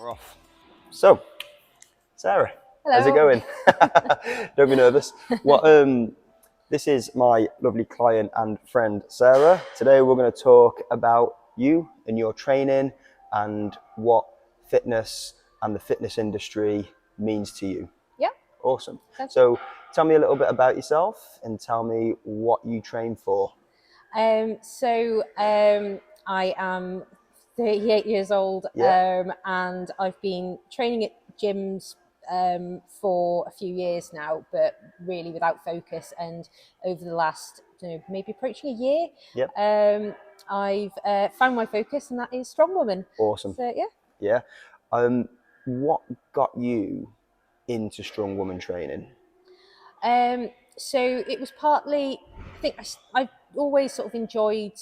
We're off. So, Sarah, how's it Hello. going? Don't be nervous. This is my lovely client and friend, Sarah. Today we're going to talk about you and your training and what fitness and the fitness industry means to you. Yeah. Awesome. Sounds So, tell me a little bit about yourself and tell me what you train for. I am 38 years old, Yeah. and I've been training at gyms for a few years now, but really without focus. And over the last, maybe approaching a year, Yep. I've found my focus, and that is strongwoman. Awesome. So yeah. Yeah. What got you into strong woman training? So it was partly, I've always sort of enjoyed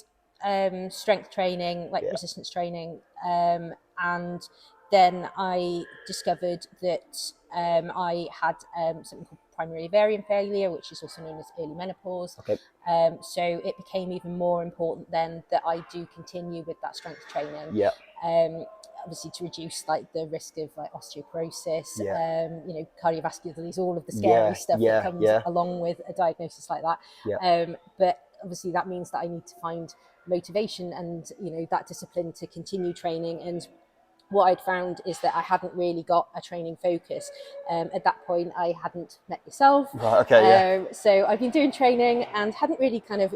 strength training, like Yeah. resistance training. And then I discovered that I had something called primary ovarian failure, which is also known as early menopause. Okay. So it became even more important then that I do continue with that strength training. Yeah. Obviously to reduce like the risk of like osteoporosis, Yeah. cardiovascular disease, all of the scary Yeah. stuff that Yeah. comes Yeah. along with a diagnosis like that. Yeah. But obviously that means that I need to find motivation and that discipline to continue training. And what I'd found is that I hadn't really got a training focus. At that point, I hadn't met yourself. Right. Okay. Yeah. So I've been doing training and hadn't really I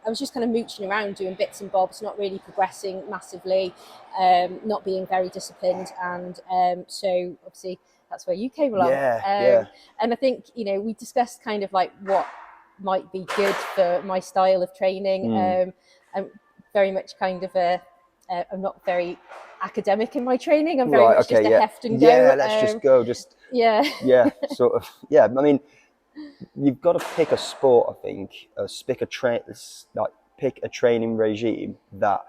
was just kind of mooching around doing bits and bobs, not really progressing massively, not being very disciplined. And so obviously that's where you came along. Yeah. Yeah. And I think, we discussed kind of like what might be good for my style of training. I'm very much kind of I'm not very academic in my training. I'm very Right. much just Okay. a Yeah. heft and Yeah. go. Let's just go. Just Yeah. yeah. Sort of. Yeah. I mean, you've got to pick a sport. I think. Pick a training regime that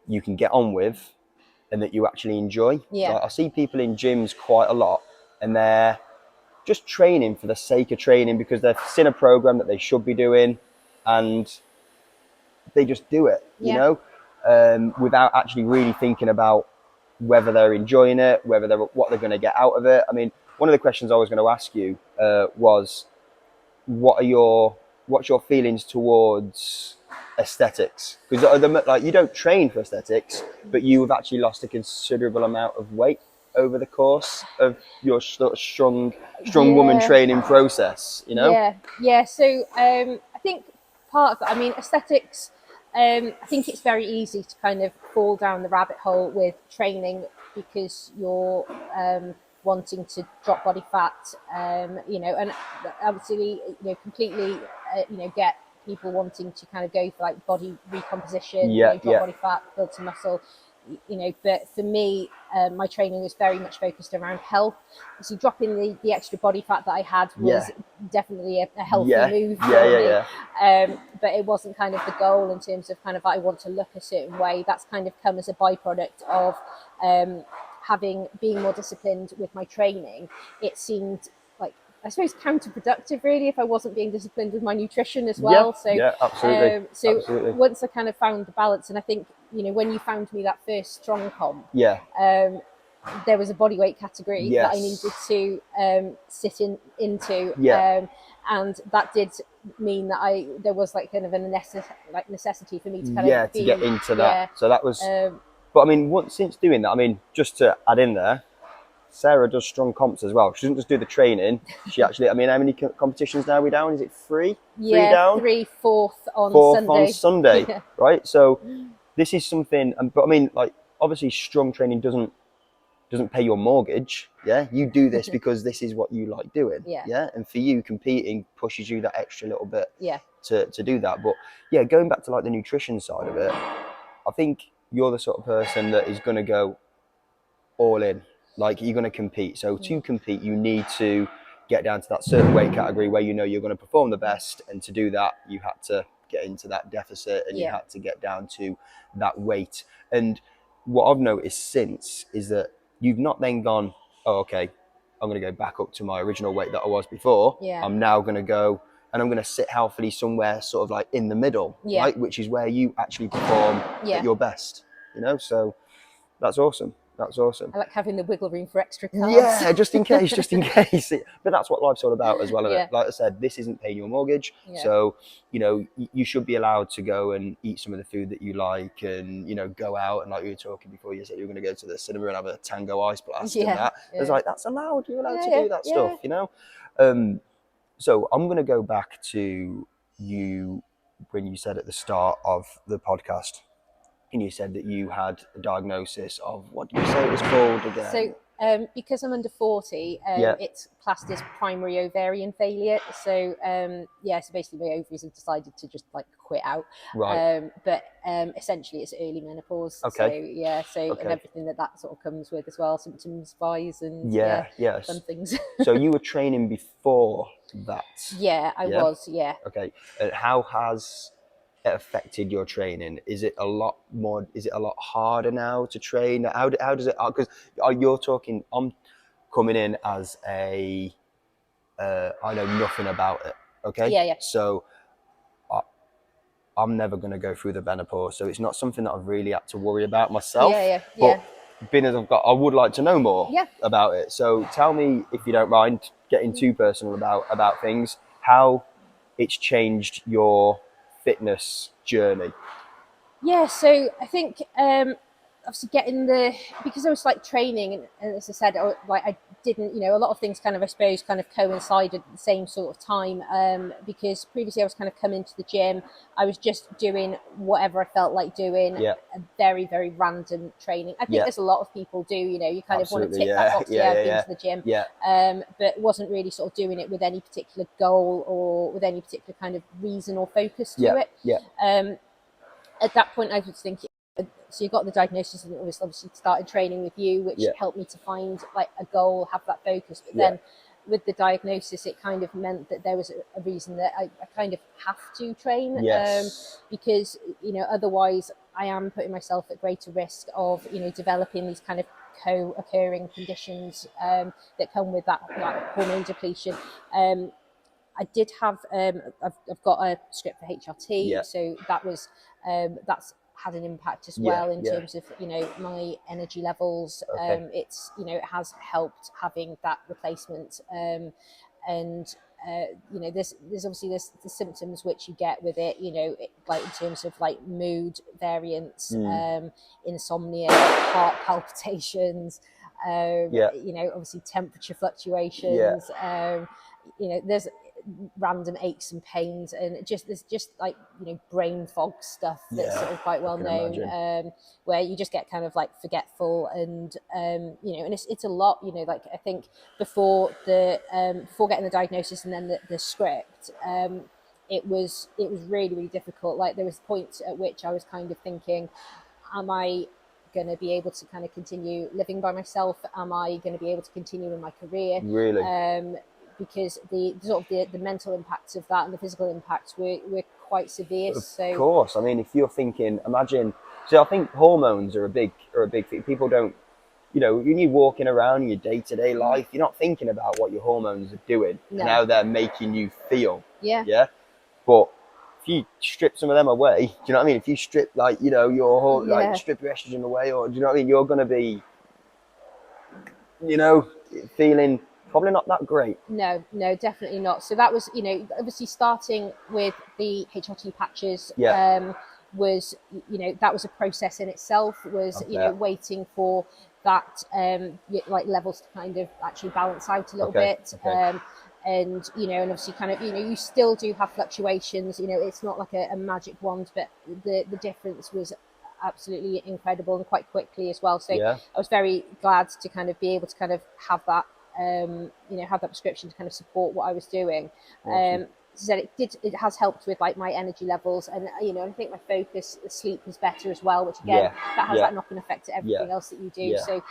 you can get on with and that you actually enjoy. Yeah. Like, I see people in gyms quite a lot, and they're just training for the sake of training because they've seen a program that they should be doing, and they just do it, Yeah. without actually really thinking about whether they're enjoying it, what they're going to get out of it. I mean, one of the questions I was going to ask you was, what's your feelings towards aesthetics? Because like, you don't train for aesthetics, but you have actually lost a considerable amount of weight over the course of your sort of strong woman Yeah. training process. Yeah. So I think part of that, I mean, aesthetics, I think it's very easy to kind of fall down the rabbit hole with training because you're wanting to drop body fat, and obviously, completely, get people wanting to kind of go for like body recomposition, Yeah. drop Yeah. body fat, build some muscle. But for me, my training was very much focused around health. So dropping the extra body fat that I had was definitely a healthy move for me. But it wasn't kind of the goal in terms of kind of I want to look a certain way. That's kind of come as a byproduct of being more disciplined with my training. It seemed like, I suppose, counterproductive really if I wasn't being disciplined with my nutrition as well. Absolutely. So Absolutely. once I kind of found the balance, and I think when you found me that first strong comp, Yeah. there was a body weight category that I Yes. needed to sit into. Yeah. And that did mean that there was like kind of a necessity for me to kind of to get into that. Yeah. So that was. But I mean, since doing that, I mean, just to add in there, Sarah does strong comps as well. She doesn't just do the training. She actually, I mean, how many competitions now are we down? Is it three? Yeah, three down? Three, fourth on Fourth Sunday. on Sunday, Yeah. right? So this is something, but I mean, like, obviously strong training doesn't pay your mortgage. Yeah. You do this because this is what you like doing. Yeah. Yeah. And for you, competing pushes you that extra little bit Yeah. to do that. But yeah, going back to like the nutrition side of it, I think you're the sort of person that is going to go all in. Like, you're going to compete. So to compete, you need to get down to that certain weight category where you know you're going to perform the best. And to do that, you had to get into that deficit and you had to get down to that weight. And what I've noticed since is that you've not then gone, oh, okay, I'm going to go back up to my original weight that I was before. Yeah. I'm now going to go and I'm going to sit healthily somewhere sort of like in the middle, right? Which is where you actually perform at your best, So that's awesome. That's awesome. I like having the wiggle room for extra carbs. Yeah, just in case, just in case. But that's what life's all about as well, isn't Yeah. it? Like I said, this isn't paying your mortgage. Yeah. So, you know, you should be allowed to go and eat some of the food that you like and, you know, go out. And like you were talking before, you said you were going to go to the cinema and have a Tango Ice Blast and that. It's like, that's allowed. You're allowed to do that stuff, you know? So I'm going to go back to you when you said at the start of the podcast, and you said that you had a diagnosis of, what did you say it was called again? So because I'm under 40, it's classed as primary ovarian failure. So so basically my ovaries have decided to just like quit out. Right. But essentially it's early menopause. Okay. And everything that sort of comes with as well, symptoms wise and yes. fun things. So you were training before that? Yeah, I was. Yeah. Okay. And how has it affected your training? Is it a lot more? Is it a lot harder now to train? How does it? Because you're talking. I'm coming in as a. I know nothing about it. Okay. Yeah. So I'm never going to go through the menopause, so it's not something that I've really had to worry about myself. Yeah. But being as I would like to know more about it. So tell me, if you don't mind getting too personal about things, how it's changed your fitness journey. Yeah, so I think obviously because I was like training and as I said, I didn't, a lot of things kind of, I suppose, kind of coincided at the same sort of time because previously I was kind of coming to the gym. I was just doing whatever I felt like doing, a very, very random training. I think there's a lot of people do, you kind of want to tick that box, I've been to the gym, but wasn't really sort of doing it with any particular goal or with any particular kind of reason or focus to it. At that point, I was thinking, so you got the diagnosis and obviously started training with you, which helped me to find like a goal, have that focus. But then with the diagnosis, it kind of meant that there was a reason that I kind of have to train because, otherwise I am putting myself at greater risk of, developing these kind of co-occurring conditions that come with that hormone depletion. I did have, I've got a script for HRT, so that was, that's had an impact as well in terms of, my energy levels. It's, it has helped having that replacement. There's obviously the symptoms which you get with it, like in terms of like mood variance, insomnia, heart palpitations, obviously temperature fluctuations, there's random aches and pains, and there's just like brain fog stuff that's sort of quite well known, where you just get kind of like forgetful and and it's a lot, like I think before getting the diagnosis and then the script, it was really, really difficult. Like there was points at which I was kind of thinking, am I going to be able to kind of continue living by myself? Am I going to be able to continue in my career? Really? Because the mental impacts of that and the physical impacts were quite severe. Of course. I mean, if you're thinking, imagine. So I think hormones are a big thing. People don't, when you're walking around in your day-to-day life, you're not thinking about what your hormones are doing and how they're making you feel. Yeah. But if you strip some of them away, do you know what I mean? If you strip like strip your estrogen away, or do you know what I mean? You're gonna be, feeling probably not that great. No, definitely not. So that was, obviously starting with the HRT patches, was, that was a process in itself, was, waiting for that, like levels to kind of actually balance out a little bit. And, and obviously kind of, you still do have fluctuations, it's not like a magic wand, but the difference was absolutely incredible and quite quickly as well. So I was very glad to kind of be able to kind of have that, have that prescription to kind of support what I was doing. Said it has helped with like my energy levels, and I think my focus, the sleep is better as well, which again that has that knock-on effect to everything else that you do. So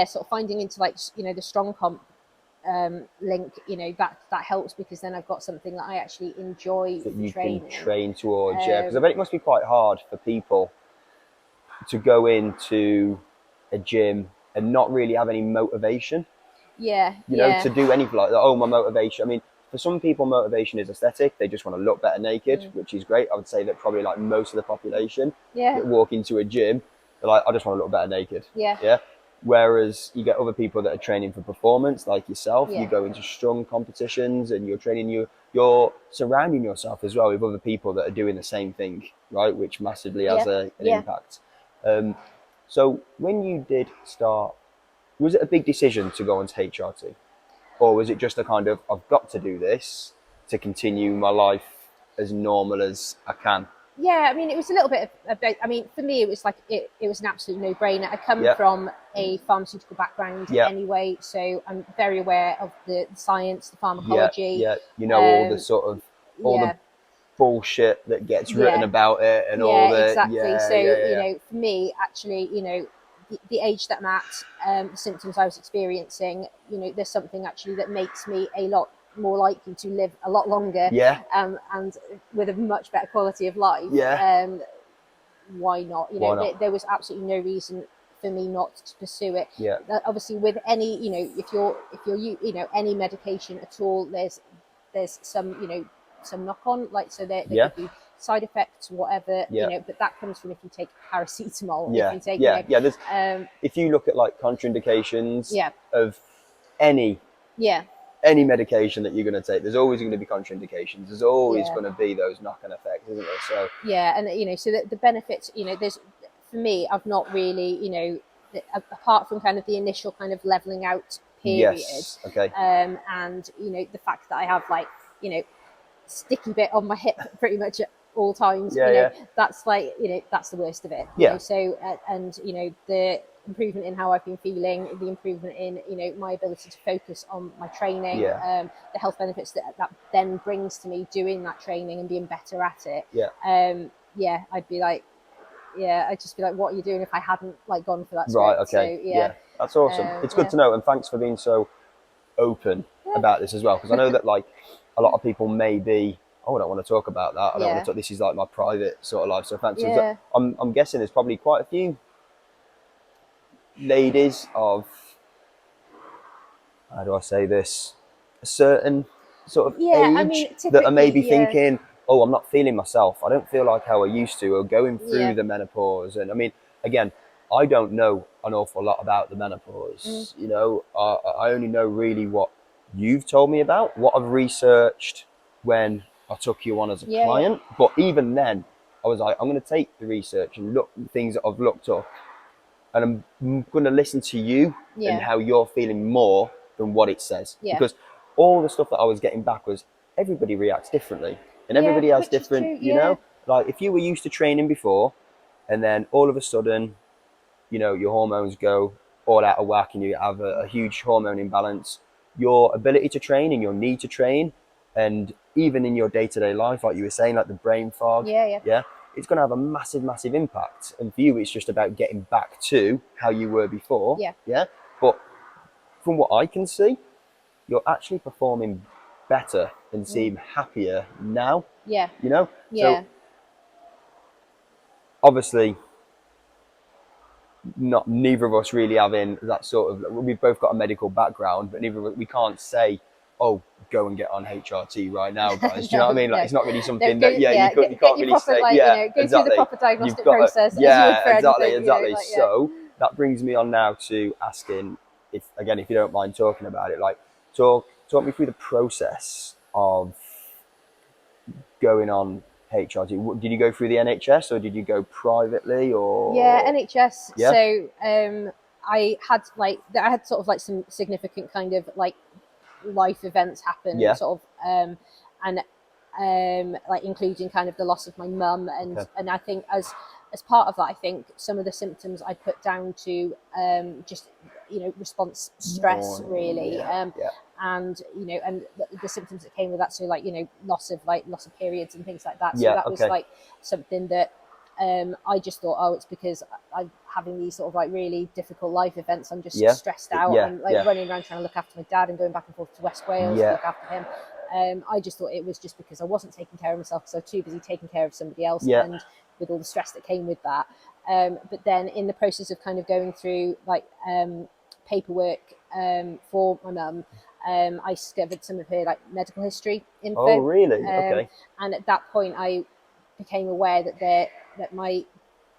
sort of finding into like the strong comp link, that helps, because then I've got something that I actually enjoy that you training. can train towards. Because I bet it must be quite hard for people to go into a gym and not really have any motivation. To do anything like that. Oh, my motivation. I mean, for some people, motivation is aesthetic. They just want to look better naked, which is great. I would say that probably like most of the population that walk into a gym They're like, I just want to look better naked. Yeah. Yeah. Whereas you get other people that are training for performance, like yourself. You Yeah. go into strong competitions, and you're training. You're surrounding yourself as well with other people that are doing the same thing, right? Which massively has Yeah. an Yeah. impact. So when you did start, was it a big decision to go onto HRT, or was it just a kind of, I've got to do this to continue my life as normal as I can? Yeah, I mean, it was a little bit of I mean, for me, it was like it was an absolute no-brainer. I come Yeah, from a pharmaceutical background yeah, anyway, so I'm very aware of the science, the yeah, pharmacology. yeah. You know, all the Um, sort of, all the yeah, bullshit that gets written yeah, about it, and all yeah, the, exactly. yeah, So, yeah, yeah, for me, actually, the age that I'm at, the symptoms I was experiencing, there's something actually that makes me a lot more likely to live a lot longer, yeah, and with a much better quality of life. yeah. Why not? Why not? There was absolutely no reason for me not to pursue it. Yeah, Obviously, with any, if you're any medication at all, there's some some knock on, like, so there yeah, could be side effects, whatever, yeah, but that comes from if you take paracetamol, if yeah, you take, yeah, yeah. There's, um, if you look at like contraindications yeah, of any yeah, any medication that you're going to take, there's always going to be contraindications. There's always yeah. going to be those knock-on effects, isn't there? So Yeah, and so the benefits, there's, for me, I've not really, apart from kind of the initial kind of leveling out period, yes, okay, and the fact that I have, like, sticky bit on my hip pretty much at all times, yeah, yeah, that's like, that's the worst of it, yeah, so, and the improvement in how I've been feeling, the improvement in my ability to focus on my training, yeah, the health benefits that then brings to me doing that training and being better at it. yeah. Yeah, I'd be like, yeah, I'd just be like, what are you doing if I hadn't, like, gone for that Right, script? So okay, yeah, yeah. That's awesome. It's good yeah, to know, and thanks for being so open yeah, about this as well, because I know that like a lot of people may be, oh, I don't want to talk about that. I don't want to yeah, talk. This is like my private sort of life. So thanks. So yeah, I'm guessing there's probably quite a few ladies of, how do I say this, a certain sort of yeah. I age mean, that are typically, maybe yeah, thinking, oh, I'm not feeling myself. I don't feel like how I used to, or going through yeah, the menopause. And I mean, again, I don't know an awful lot about the mm, menopause. You know, I only know really what you've told me about, what I've researched when I took you on as a yeah, yeah, client. But even then, I was like, I'm going to take the research and look things that I've looked up, and I'm going to listen to you and yeah, how you're feeling more than what it says, yeah, because all the stuff that I was getting back was everybody reacts differently, and yeah, everybody has which is different, true. Yeah, like if you were used to training before, and then all of a sudden, your hormones go all out of whack and you have a huge hormone imbalance, your ability to train and your need to train, and even in your day-to-day life, like you were saying, like the brain fog, yeah, yeah, yeah, it's going to have a massive, massive impact. And for you, it's just about getting back to how you were before, yeah, yeah. But from what I can see, you're actually performing better and mm, seem happier now, yeah, so yeah, obviously not, neither of us really having that sort of, we've both got a medical background, but neither of us, we can't say, oh, go and get on HRT right now, guys. Do you know no, what I mean? Like, no, it's not really no. something Go, that, yeah, yeah, you get can't your really proper, say, like, yeah, go through the exactly. proper You've diagnostic got to, process as you would yeah, for exactly, anything, exactly. like, yeah, So that brings me on now to asking, if again, if you don't mind talking about it, like, talk me through the process of going on HRT. Did you go through the NHS, or did you go privately, yeah, or NHS. yeah, So I had sort of like some significant kind of like life events happen, yeah, sort of, and like including kind of the loss of my mum, okay, and I think as part of that, I think some of the symptoms I put down to just response stress, morning, really, yeah, yeah, and and the symptoms that came with that, so like loss of periods and things like that. So yeah, that was okay, like something that I just thought, oh, it's because I'm having these sort of like really difficult life events. I'm just yeah, stressed out. yeah, I'm like yeah, running around trying to look after my dad and going back and forth to West Wales to yeah, look after him. I just thought it was just because I wasn't taking care of myself because I was too busy taking care of somebody else, yeah, and with all the stress that came with that. But then in the process of kind of going through like paperwork for my mum, I discovered some of her like medical history oh info, really, um, okay, and at that point I became aware that my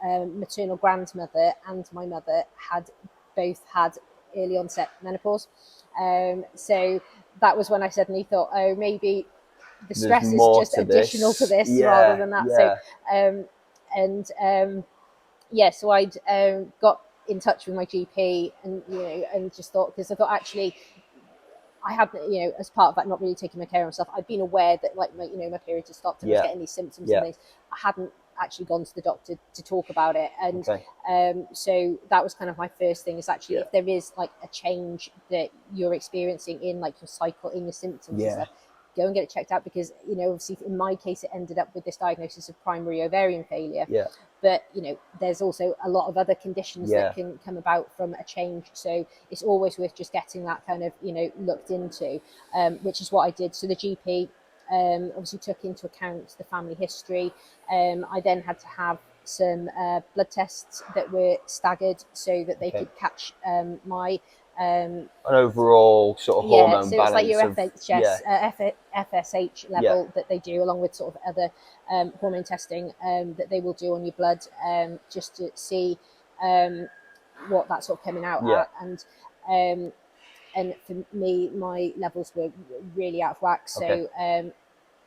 maternal grandmother and my mother had both had early onset menopause. So that was when I suddenly thought, oh, maybe the There's stress is more just to additional to this. this rather Yeah, than that. So, yeah, and yeah, so I'd got in touch with my GP, and and just thought, because I thought actually I had, as part of that, not really taking my care of myself. I'd been aware that like my periods had stopped and I was yeah, getting these symptoms and yeah. things. I hadn't actually gone to the doctor to talk about it, and Okay. so that was kind of my first thing, is actually Yeah, if there is like a change that you're experiencing in like your cycle, in your symptoms and yeah, stuff, go and get it checked out, because obviously in my case it ended up with this diagnosis of primary ovarian failure, yeah, but there's also a lot of other conditions that yeah. can come about from a change, so it's always worth just getting that kind of looked into, which is what I did. So the GP obviously took into account the family history. I then had to have some blood tests that were staggered so that they Okay. could catch my An overall sort of yeah, hormone so it's like balance your of yeah, FSH yeah. level that they do, along with sort of other hormone testing that they will do on your blood, just to see what that's sort of coming out Yeah. at. Um, and for me, my levels were really out of whack. Okay. So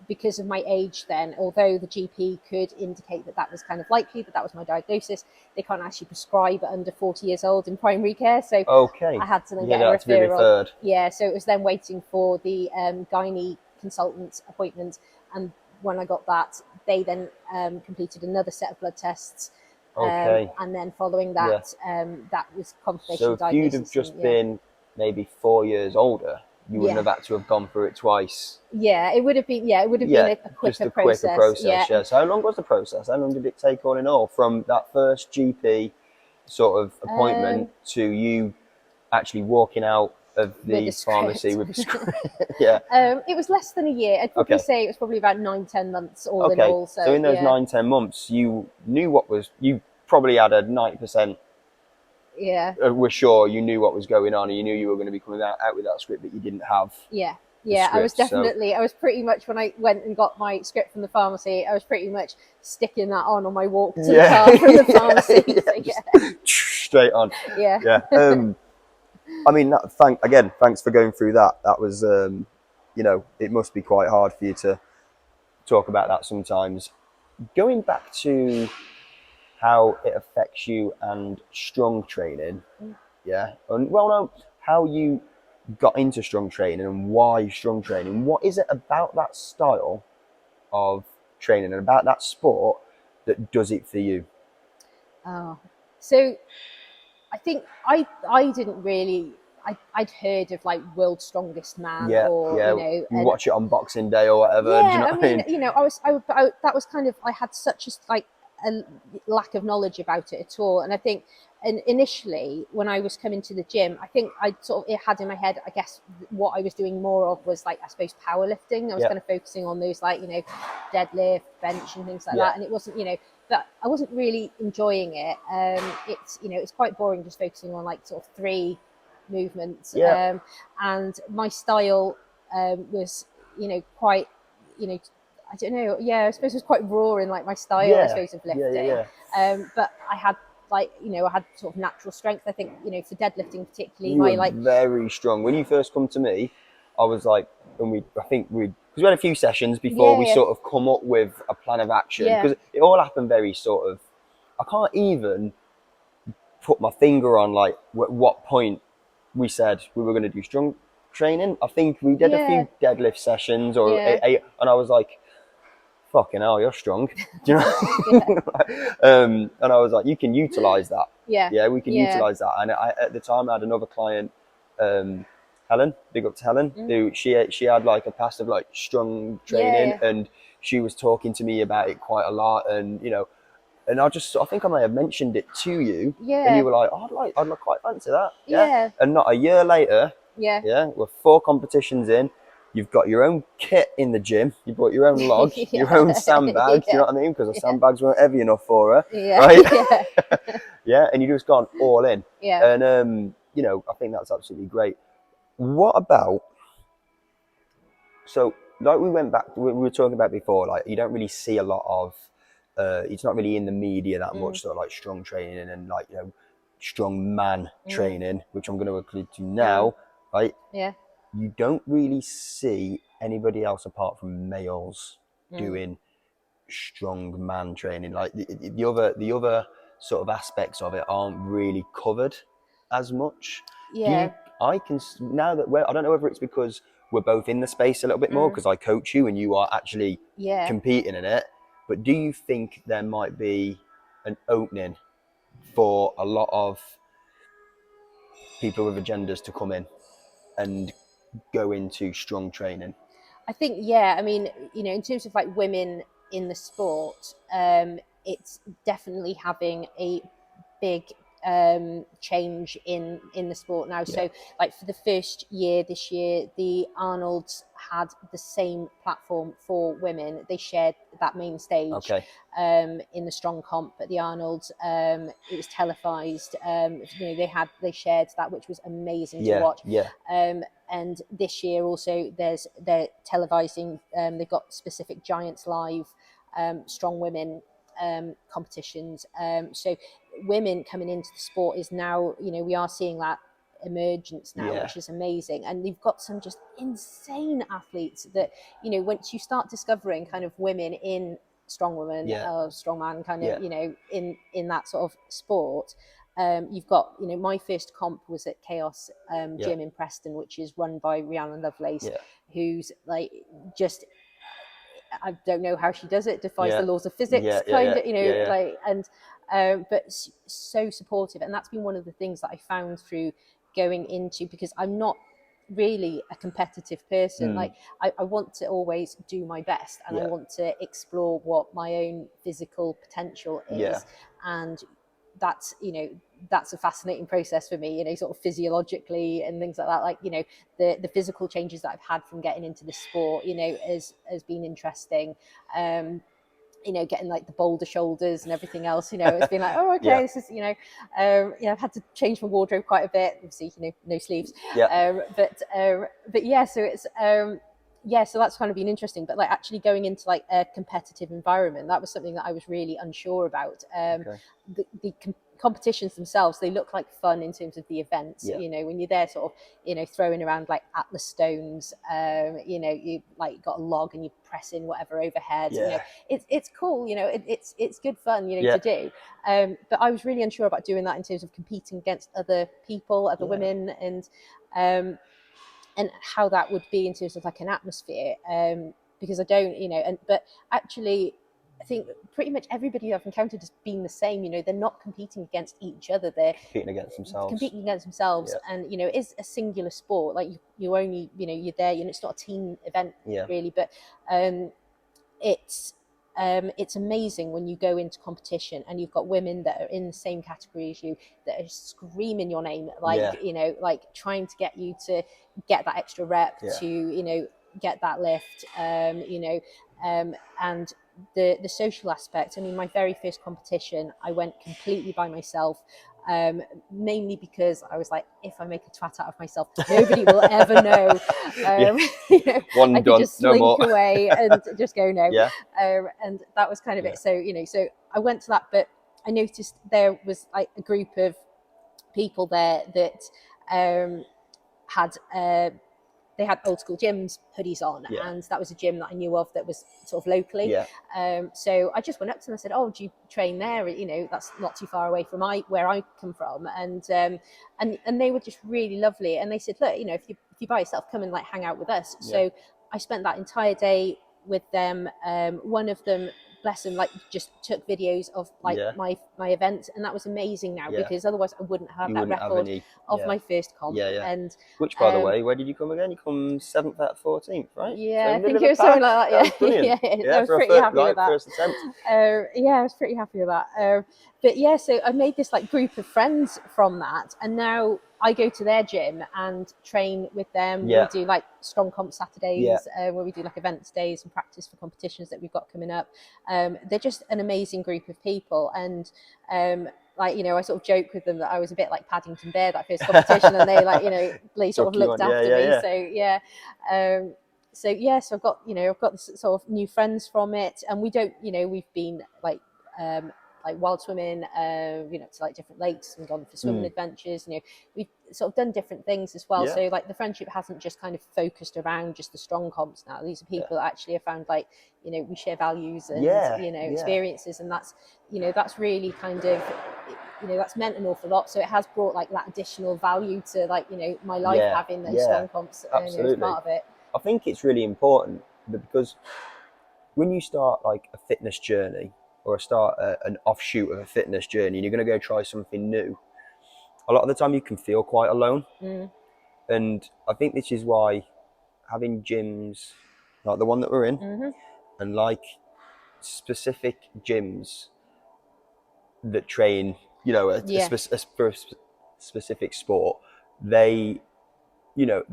because of my age then, although the GP could indicate that that was kind of likely, that that was my diagnosis, they can't actually prescribe at under 40 years old in primary care. So I Okay. had to then Yeah, get a that had to be referral. referred. Yeah, so it was then waiting for the gynae consultant appointment. And when I got that, they then completed another set of blood tests. Okay. And then following Yeah. that, that was confirmation So of if you'd have diagnosis. And just been maybe 4 years older, you wouldn't yeah, have had to have gone through it twice. yeah, it would have been, yeah, it would have been Yeah, a just quicker a quicker process. process. Yeah, Yeah. So how long was the process? How long did it take all in all from that first GP sort of appointment to you actually walking out of with the a pharmacy script. with the script? Yeah. It was less than a year. I'd probably Okay. say it was probably about 9-10 months all in Okay. all. So So in those yeah, 9-10 months, you knew what was. You probably had a 90%. yeah, Were sure you knew what was going on, and you knew you were going to be coming out with that script, but you didn't have yeah, the yeah. script. So I was pretty much, when I went and got my script from the pharmacy, I was pretty much sticking that on my walk to the yeah, car from the yeah, pharmacy. yeah, So just yeah, straight on. yeah. Yeah. I mean, thanks for going through that. That was, it must be quite hard for you to talk about that sometimes. Going back to how it affects you and strong training, yeah, and well, no, how you got into strong training and why strong training. What is it about that style of training and about that sport that does it for you? Oh, so I think I didn't really. I'd heard of like World's Strongest Man, Yeah, or yeah. You and watch it on Boxing Day or whatever. Do you yeah, know I what I mean, mean? that was kind of, I had such a lack of knowledge about it at all. And I think, and initially when I was coming to the gym, I think I sort of had in my head, I guess what I was doing more of was like, I suppose, powerlifting. I was Yeah, kind of focusing on those, like, deadlift, bench and things like yeah, that. And it wasn't, but I wasn't really enjoying it. It's quite boring just focusing on like sort of three movements. yeah, And my style was, quite, you know, I don't know. Yeah, I suppose it was quite raw in like my style, I yeah, suppose, of yeah, yeah, lifting. yeah. But I had, like, I had sort of natural strength. I think, for deadlifting particularly, You my were like, very strong when you first come to me. I was like, I think because we had a few sessions before yeah, we yeah, sort of come up with a plan of action yeah, because it all happened very sort of. I can't even put my finger on like what point we said we were going to do strong training. I think we did a yeah, few deadlift sessions or yeah, and I was like, "Fucking hell, you're strong." Do you know? yeah, And I was like, "You can utilize that. yeah, Yeah, we can yeah, utilize that." And at the time, I had another client, Helen. Big up to Helen, who she had like a past of like strong training, yeah, and she was talking to me about it quite a lot, and and I think I may have mentioned it to you, and you yeah, were like, oh, I'd like quite fancy that, yeah. yeah, And not a year later, yeah, yeah, we're 4 competitions in. You've got your own kit in the gym. You bought your own log, your own yeah, sandbags. Do you yeah, know what I mean? Because the yeah, sandbags weren't heavy enough for her, yeah, right? yeah, Yeah, and you just gone all in, yeah. and I think that's absolutely great. What about like we went back, we were talking about before, like you don't really see a lot of it's not really in the media that mm, much, sort of like strong training and like, you know, strong man mm, training, which I'm going to include to mm, now, right? yeah, You don't really see anybody else apart from males mm, doing strong man training. Like the other sort of aspects of it aren't really covered as much. Do yeah, you? I can now that I don't know whether it's because we're both in the space a little bit more mm, because I coach you and you are actually yeah. competing in it. But do you think there might be an opening for a lot of people with agendas to come in and go into strong training? I think, yeah, I mean, in terms of like women in the sport, it's definitely having a big change in the sport now. Yeah. So, like for the first year this year, the Arnolds had the same platform for women. They shared that main stage Okay. in the strong comp at the Arnolds. It was televised. They shared that, which was amazing to Yeah. watch. Yeah. And this year also they're televising. They've got specific Giants Live strong women competitions. So women coming into the sport is now, we are seeing that emergence now, Yeah. which is amazing. And they've got some just insane athletes that, once you start discovering kind of women in strong woman Yeah. or strongman kind of, Yeah. in that sort of sport. You've got, my first comp was at Chaos Yeah. Gym in Preston, which is run by Rhiannon Lovelace, Yeah. who's like just, I don't know how she does it, defies the Yeah. laws of physics, Yeah. Yeah. kind Yeah. of, Yeah. Yeah. like, and but so supportive, and that's been one of the things that I found through going into, because I'm not really a competitive person. Mm. Like I want to always do my best, and I Yeah. want to explore what my own physical potential Yeah. is, and that's that's a fascinating process for me, sort of physiologically and things like that. Like, the physical changes that I've had from getting into the sport, has been interesting. Getting like the boulder shoulders and everything else, it's been like, oh, Yeah. okay, this is, I've had to change my wardrobe quite a bit, obviously, no sleeves. Yeah. But yeah, so it's, yeah, so that's kind of been interesting. But like actually going into like a competitive environment, that was something that I was really unsure about. Okay. The competitions themselves, they look like fun in terms of the events. Yeah. When you're there, sort of, throwing around like Atlas stones. You like got a log and you press in whatever overhead. Yeah. It's cool. It's good fun. Yeah. To do. But I was really unsure about doing that in terms of competing against other people, other Yeah. women, and how that would be in terms of like an atmosphere, because I don't, but actually I think pretty much everybody I've encountered has been the same. They're not competing against each other, they're Competing against themselves. competing against themselves. Yeah. And it is a singular sport. Like you only, you're there, it's not a team event Yeah. really. But it's it's amazing when you go into competition and you've got women that are in the same category as you, that are screaming your name, like, Yeah. like trying to get you to get that extra rep, Yeah. to get that lift. And the social aspect. I mean, my very first competition, I went completely by myself, mainly because I was like, if I make a twat out of myself, nobody will ever know. Yeah. I One could done. just No slink more. away and just go no. Yeah. And that was kind of Yeah. it. So, so I went to that, but I noticed there was like a group of people there that had they had old school gyms hoodies on, Yeah. and that was a gym that I knew of that was sort of locally. Yeah. So I just went up to them and said, "Oh, do you train there? That's not too far away from where I come from." And they were just really lovely. And they said, "Look, if you by yourself, come and like hang out with us." Yeah. So I spent that entire day with them. One of them, bless them, like just took videos of like Yeah. my event, and that was amazing now, Yeah. because otherwise I wouldn't have You that wouldn't have record any. of Yeah. my first comp. Yeah. Yeah. And Which, by the way, where did you come again? You come 7th out of 14th, right? yeah, So I middle think of it the was something pack. like That that. was brilliant. Yeah, I Yeah, was for a pretty happy with that. first attempt. Yeah, I was pretty happy with that. But yeah, so I made this like group of friends from that, and now I go to their gym and train with them. We Yeah. do like strong comp Yeah. Saturdays, where we do like events days and practice for competitions that we've got coming up. They're just an amazing group of people, and like, I sort of joke with them that I was a bit like Paddington Bear that first competition, and they like, they sort Took of you looked on. Yeah. after Yeah. me. Yeah. So yeah. So yeah, so I've got this sort of new friends from it, and we don't, we've been like like wild swimming, you know, to like different lakes and gone for swimming adventures. You know, we've sort of done different things as well. Yeah. So like the friendship hasn't just kind of focused around just the strong comps now. These are people that actually have found like, you know, we share values and, you know, experiences, and that's, you know, that's really kind of, you know, that's meant an awful lot. So it has brought like that additional value to like, you know, my life having those strong comps you know, as part of it. I think it's really important because when you start like a fitness journey or an offshoot of a fitness journey and you're going to go try something new, a lot of the time you can feel quite alone. And I think this is why having gyms like the one that we're in and like specific gyms that train, you know, for a specific sport, they, you know,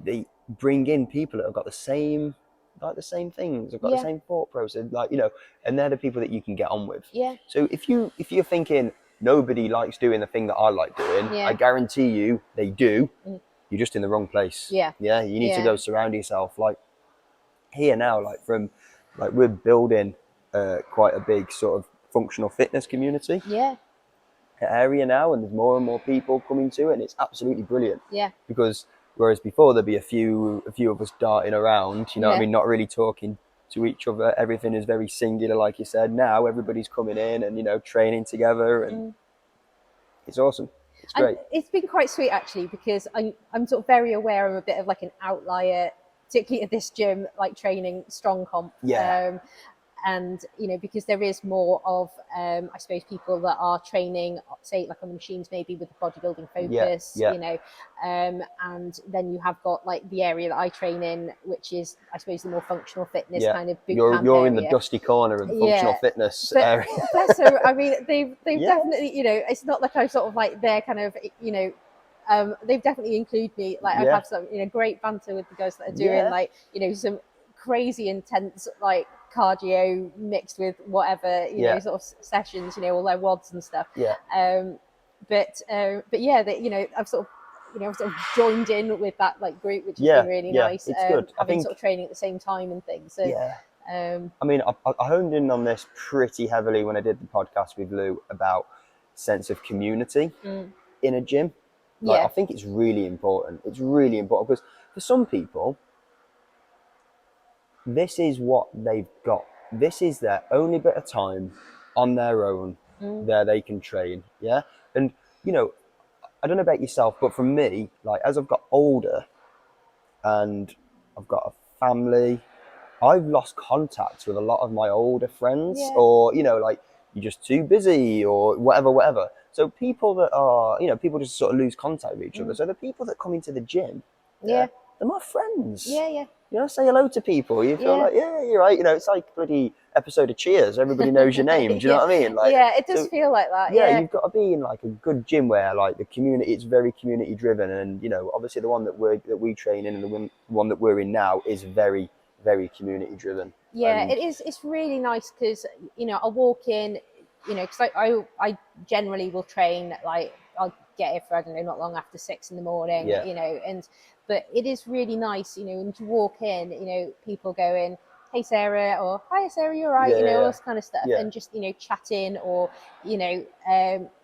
they bring in people that have got the same, like the same things, have got the same thought process, like, you know, and they're the people that you can get on with. So if you're thinking nobody likes doing the thing that I like doing, I guarantee you they do. You're just in the wrong place. You need to go surround yourself. Like here now, like we're building quite a big sort of functional fitness community area now, and there's more and more people coming to it, and it's absolutely brilliant. Because whereas before there'd be a few of us darting around, you know what I mean, not really talking to each other, everything is very singular, like you said. Now everybody's coming in and, you know, training together, and it's awesome. It's great. And it's been quite sweet actually, because I'm sort of very aware I'm a bit of like an outlier, particularly at this gym, like training strong comp. And you know, because there is more of I suppose people that are training, say like on the machines, maybe with the bodybuilding focus, you know, and then you have got like the area that I train in, which is I suppose the more functional fitness kind of boot camp you're area. in the dusty corner of the functional fitness but area. Bless them, I mean they've definitely, you know, it's not like I'm sort of like they're kind of, you know, they've definitely included me. Like I have some, you know, great banter with the guys that are doing like, you know, some crazy intense like cardio mixed with whatever, you know, sort of sessions, you know, all their WODs and stuff. But yeah, that, you know, I've sort of joined in with that like group, which has been really nice. It's good. Having sort of training at the same time and things. So I mean, I honed in on this pretty heavily when I did the podcast with Lou about sense of community in a gym. Like, I think it's really important. It's really important because for some people, this is what they've got. This is their only bit of time on their own there they can train. And, you know, I don't know about yourself, but for me, like as I've got older and I've got a family, I've lost contact with a lot of my older friends, or, you know, like you're just too busy or whatever. So people that are, you know, people just sort of lose contact with each other. So the people that come into the gym, they're my friends. You know, say hello to people. You feel like, you're right. You know, it's like a bloody episode of Cheers. Everybody knows your name. Do you know what I mean? Like, it does feel like that. You've got to be in like a good gym where like the community, it's very community driven, and, you know, obviously the one that we train in and the one that we're in now is very, very community driven. It is. It's really nice because, you know, I'll walk in, you know, because I generally will train, like I'll get here for, I don't know, not long after 6 a.m, you know, but it is really nice, you know, when you walk in, you know, people going, hey Sarah, or hi Sarah, you're right, you know, all this kind of stuff, and just, you know, chatting, or, you know,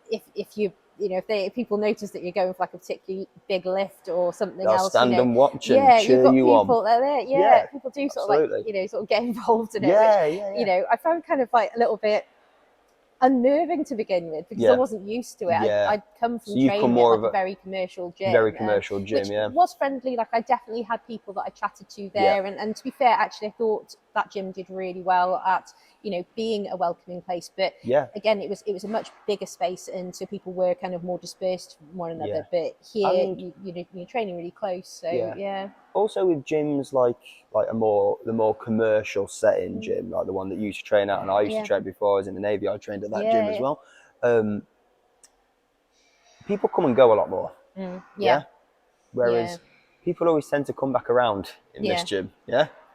if you, you know, if people notice that you're going for like a particularly big lift or something They'll else, stand you know, and watch and cheer you've got you people on. that are there, people do sort of like, you know, sort of get involved in it, which, you know, I found kind of like a little bit unnerving to begin with, because I wasn't used to it. I'd come from training at like a very commercial gym, which was friendly. Like I definitely had people that I chatted to there, and to be fair, actually, I thought that gym did really well at, you know, being a welcoming place. But again, it was a much bigger space, and so people were kind of more dispersed from one another. But here, you're training really close, so Also with gyms like the more commercial setting gym, like the one that you used to train at, and I used to train before I was in the Navy, I trained at that gym as well. People come and go a lot more. Whereas people always tend to come back around in this gym.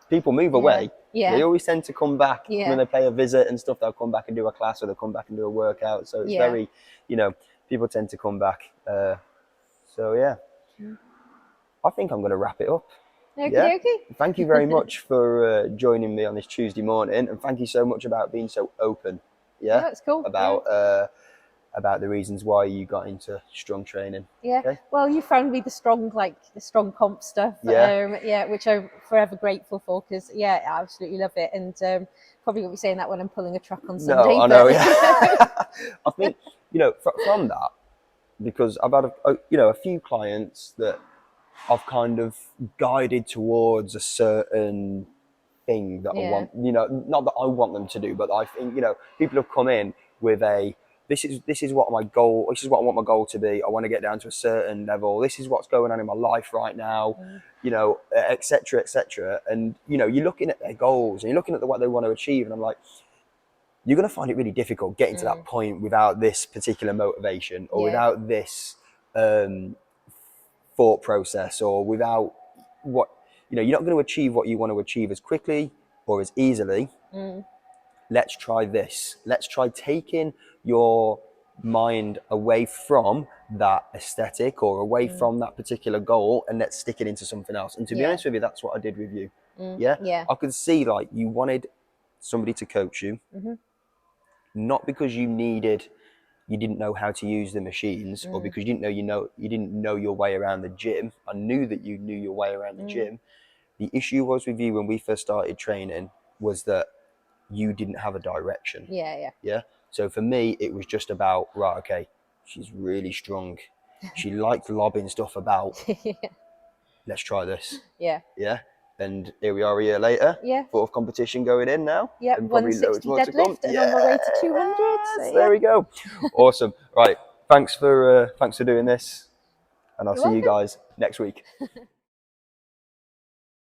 People move away. They always tend to come back when they pay a visit and stuff. They'll come back and do a class, or they'll come back and do a workout. So it's very, you know, people tend to come back. I think I'm going to wrap it up. Okay. Thank you very much for joining me on this Tuesday morning, and thank you so much about being so open Yeah, Yeah, it's cool. Yeah. About the reasons why you got into strong training. Yeah. Okay. Well, you found me the strong comp stuff. Yeah. Yeah, which I'm forever grateful for because yeah, I absolutely love it. And probably won't be saying that when I'm pulling a truck on No, Sunday, I know. but Yeah. I think from that, because I've had a few clients that I've kind of guided towards a certain thing that I yeah, want, not that I want them to do, but I think, people have come in with this is what my goal, this is what I want my goal to be. I want to get down to a certain level. This is what's going on in my life right now, et cetera, et cetera. And, you're looking at their goals and you're looking at what they want to achieve. And I'm like, you're going to find it really difficult getting to that point without this particular motivation or yeah, without this thought process or without what you're not going to achieve what you want to achieve as quickly or as easily. Let's try this. Let's try taking your mind away from that aesthetic or away from that particular goal and let's stick it into something else. And to be yeah, honest with you, that's what I did with you. Yeah, yeah, I could see like you wanted somebody to coach you, not because you didn't know how to use the machines or because you didn't know your way around the gym. I knew that you knew your way around the gym. The issue was with you when we first started training was that you didn't have a direction. yeah, Yeah. So for me, it was just about, right, okay, she's really strong. She likes lobbing stuff about. yeah, Let's try this. yeah, Yeah. And here we are a year later, yeah. fourth competition going in now, Yep, and probably loads 160 more to come. deadlift and on my way to 200. So Yes, yeah, there we go. Awesome. Right. Thanks for doing this, and I'll you're see you welcome. guys next week.